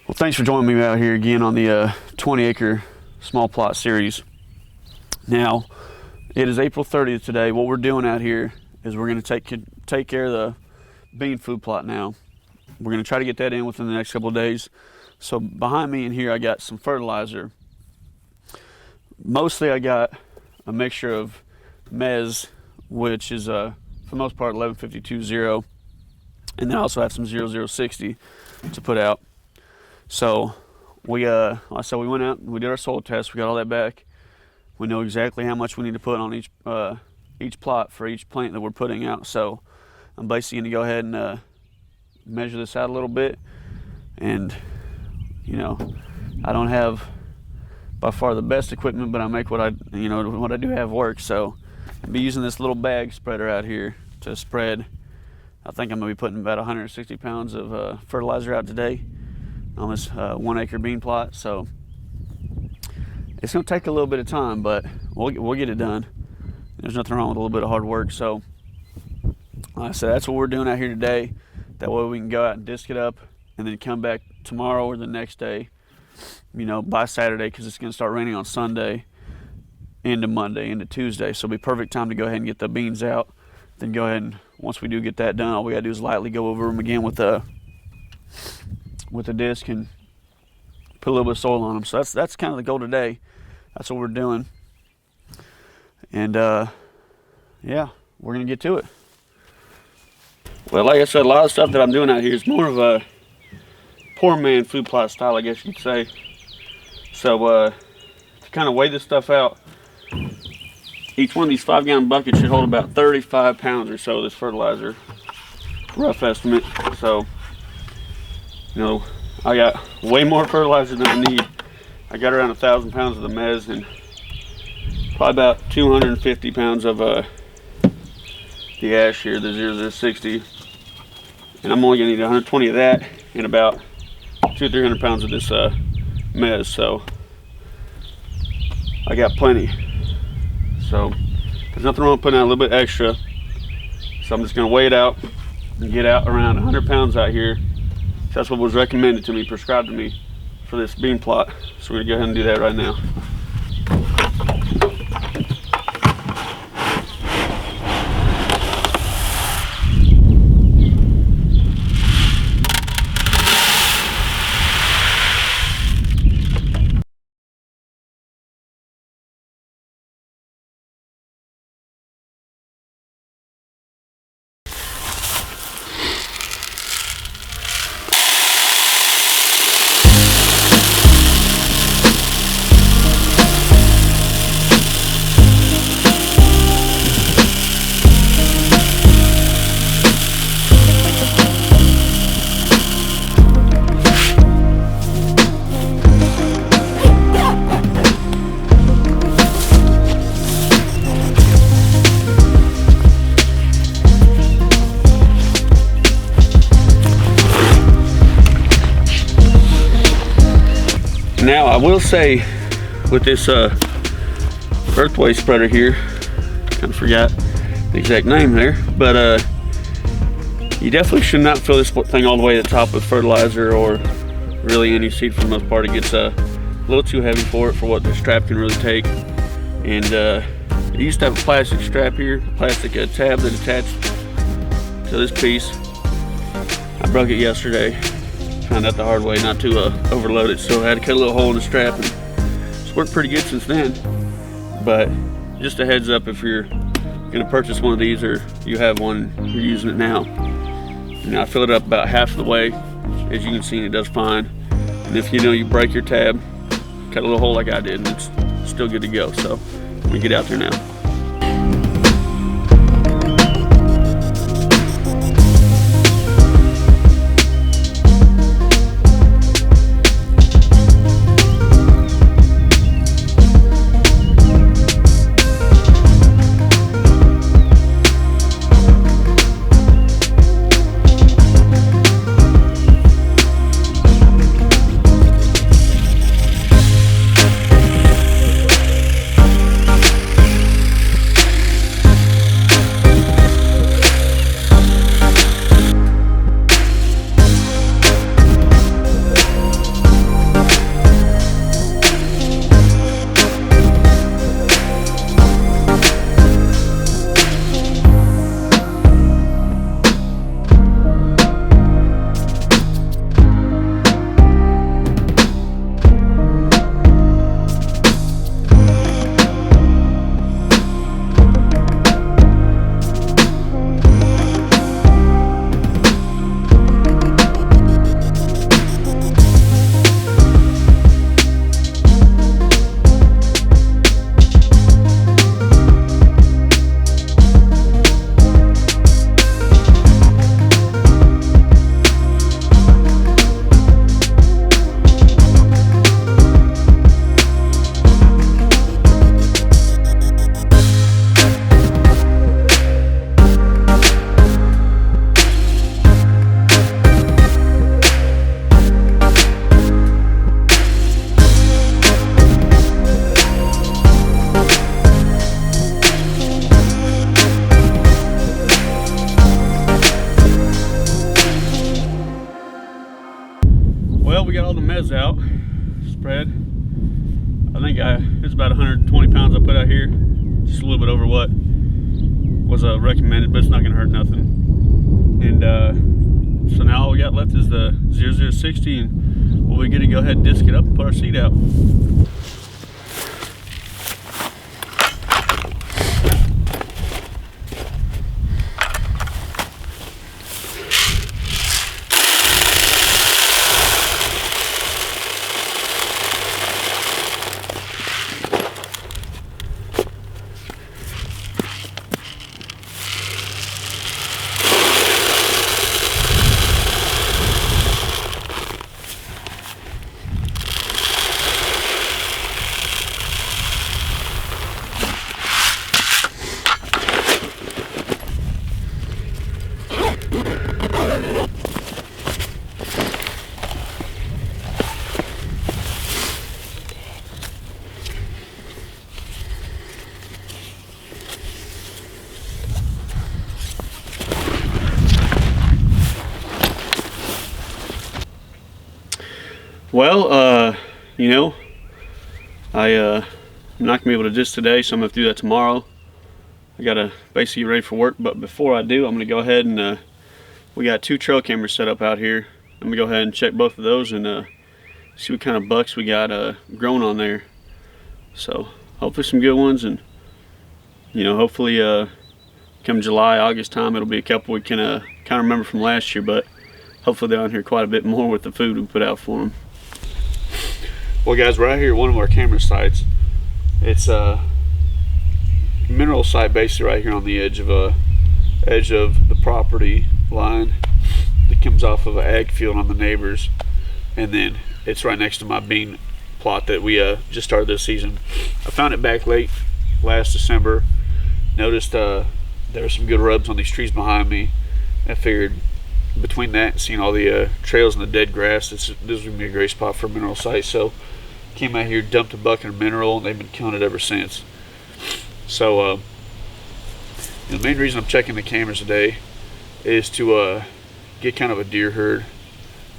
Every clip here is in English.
Well, thanks for joining me out here again on the 20-acre small plot series. Now, it is April 30th today. What we're doing out here is we're going to take care of the bean food plot now. We're going to try to get that in within the next couple of days. So behind me in here, I got some fertilizer. Mostly I got a mixture of maize, which is for the most part 1152-0, and then I also have some 0060 to put out. So we, like I said, we went out and we did our soil test. We got all that back. We know exactly how much we need to put on each plot for each plant that we're putting out. So I'm basically going to go ahead and measure this out a little bit. And you know, I don't have by far the best equipment, but I make what I do have work. So I'll be using this little bag spreader out here to spread. I think I'm going to be putting about 160 pounds of fertilizer out today on this 1 acre bean plot. So it's going to take a little bit of time, but we'll get it done. There's nothing wrong with a little bit of hard work. So like I said, that's what we're doing out here today. That way we can go out and disc it up and then come back tomorrow or the next day, you know, by Saturday, because it's going to start raining on Sunday into Monday into Tuesday. So it'll be perfect time to go ahead and get the beans out. Then go ahead and once we do get that done, all we got to do is lightly go over them again with the disc and put a little bit of soil on them. So that's kind of the goal today. That's what we're doing. And yeah, we're gonna get to it. Well, like I said, a lot of stuff that I'm doing out here is more of a poor man food plot style, I guess you could say. So to kind of weigh this stuff out, each one of these 5-gallon buckets should hold about 35 pounds or so of this fertilizer, rough estimate. So you know, I got way more fertilizer than I need. I got around 1,000 pounds of the maize and probably about 250 pounds of the ash here, the 0060. And I'm only gonna need 120 of that and about 200-300 pounds of this maize. So I got plenty. So there's nothing wrong with putting out a little bit extra. So I'm just gonna weigh it out and get out around 100 pounds out here. That's what was recommended to me, prescribed to me for this bean plot. So we're gonna go ahead and do that right now. Now I will say with this earthway spreader here, kind of forgot the exact name there, but you definitely should not fill this thing all the way to the top with fertilizer or really any seed for the most part. It gets a little too heavy for it, for what the strap can really take. And it used to have a plastic strap here, a plastic tab that attached to this piece. I broke it yesterday. Found out the hard way not to overload it, so I had to cut a little hole in the strap, and it's worked pretty good since then. But just a heads up, if you're gonna purchase one of these or you have one, you're using it now. And I fill it up about half of the way. As you can see, it does fine. And if you break your tab, cut a little hole like I did, and it's still good to go. So we get out there now. Well, we got all the mez out, spread. I think it's about 120 pounds I put out here, just a little bit over what was recommended, but it's not gonna hurt nothing. And so now all we got left is the 0060, and we'll be good to go ahead and disc it up and put our seed out. Well, you know, I'm not gonna be able to disc today, so I'm gonna have to do that tomorrow. I gotta basically get ready for work, but before I do, I'm gonna go ahead and we got 2 trail cameras set up out here. I'm gonna go ahead and check both of those and see what kind of bucks we got growing on there. So hopefully some good ones, and you know, hopefully come July, August time, it'll be a couple we can kind of remember from last year, but hopefully they're on here quite a bit more with the food we put out for them. Well guys, we're out here at one of our camera sites. It's a mineral site basically right here on the edge of the property line that comes off of an ag field on the neighbors, and then it's right next to my bean plot that we just started this season. I found it back late last December. Noticed there were some good rubs on these trees behind me. I figured between that and seeing all the trails and the dead grass, this is gonna be a great spot for a mineral site. So came out here, dumped a bucket of mineral, and they've been killing it ever since. So the main reason I'm checking the cameras today is to get kind of a deer herd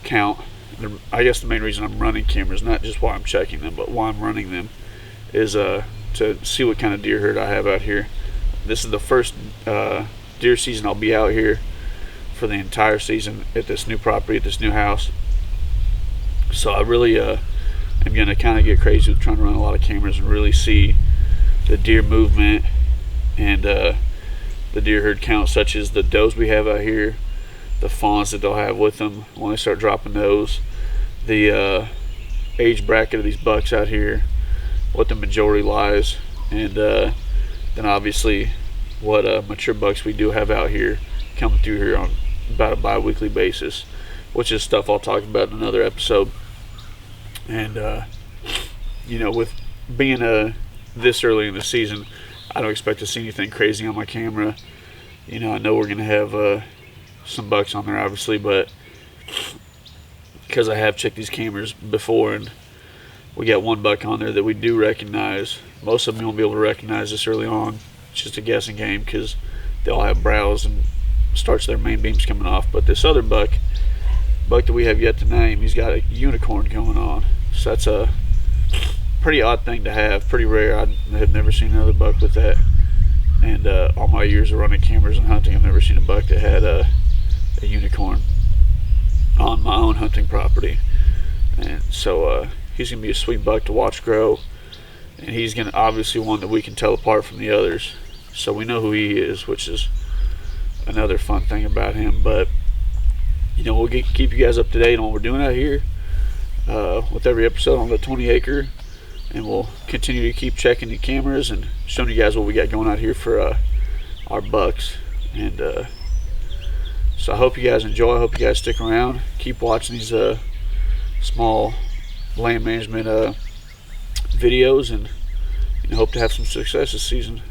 count. I guess the main reason I'm running cameras, not just why I'm checking them, but why I'm running them, is to see what kind of deer herd I have out here. This is the first deer season I'll be out here for the entire season at this new property, at this new house. So I really am going to kind of get crazy with trying to run a lot of cameras and really see the deer movement and the deer herd count, such as the does we have out here, the fawns that they'll have with them when they start dropping those, the age bracket of these bucks out here, what the majority lies, and then obviously what mature bucks we do have out here coming through here on about a bi-weekly basis, which is stuff I'll talk about in another episode. And you know, with being this early in the season, I don't expect to see anything crazy on my camera. You know, I know we're gonna have some bucks on there obviously, but because I have checked these cameras before and we got one buck on there that we do recognize. Most of them you won't be able to recognize this early on. It's just a guessing game because they all have brows and starts their main beams coming off. But this other buck that we have yet to name, he's got a unicorn going on. So that's a pretty odd thing to have, pretty rare. I have never seen another buck with that. And all my years of running cameras and hunting, I've never seen a buck that had a unicorn on my own hunting property. And so he's gonna be a sweet buck to watch grow, and he's gonna obviously one that we can tell apart from the others, so we know who he is, which is another fun thing about him. But you know, we'll keep you guys up to date on what we're doing out here with every episode on the 20 acre, and we'll continue to keep checking the cameras and showing you guys what we got going out here for our bucks. And so I hope you guys enjoy. I hope you guys stick around, keep watching these small land management videos, and hope to have some success this season.